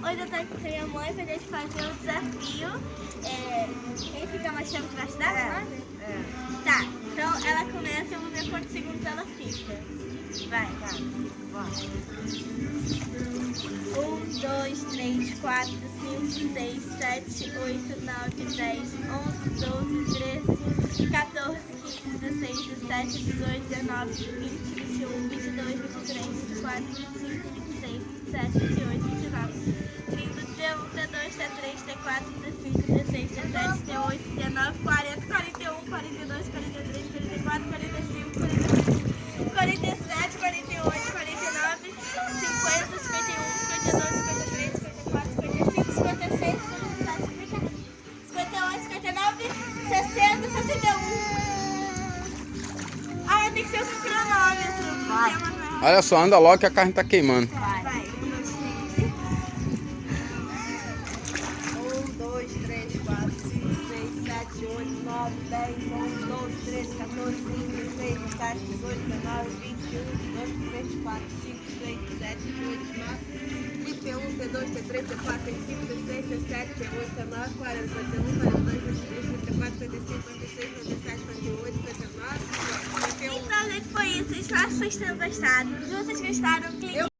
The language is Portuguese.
Hoje eu tô aqui com a minha mãe pra gente fazer um desafio. Quem fica mais tempo debaixo d'água, né? Tá, então ela começa e eu vou ver quantos segundos ela fica. Vai. Tá, bora. 1, 2, 3, 4, 5, 6, 7, 8, 9, 10, 11, 12, 13, 14, 15, 16, 17, 18, 19, 20, 21, 22, 23, 24, 25, 26, 27, 28, 29, 30, 31, 32, 33, 34, 35, 16, 17, 18, 19, 40, 41, 42, 43, 44, 45, 46, 47, 48, 49, 50, 51, 52, 53, 54, 55, 56, 57, 58, 59, 60, 61. Ah, tem que ser o cronômetro. Vai. Olha só, anda logo que a carne tá queimando. Vai. 1, 2, 3, 4, 5, 6, 7, 8, 9, 10, 11, 12, 13, 14, 15, 16, 17, 18, 19, 21, 22, 23, 24, 25, 26, 27, 28, 29, 31, 32, 33, 34, 35, 36, 37, 38, 39, 40, 41, 42, 43, 44, 45, 46, 47, 48, 49, 51. Então, gente, foi isso. Espero que vocês tenham gostado. Se vocês gostaram, clique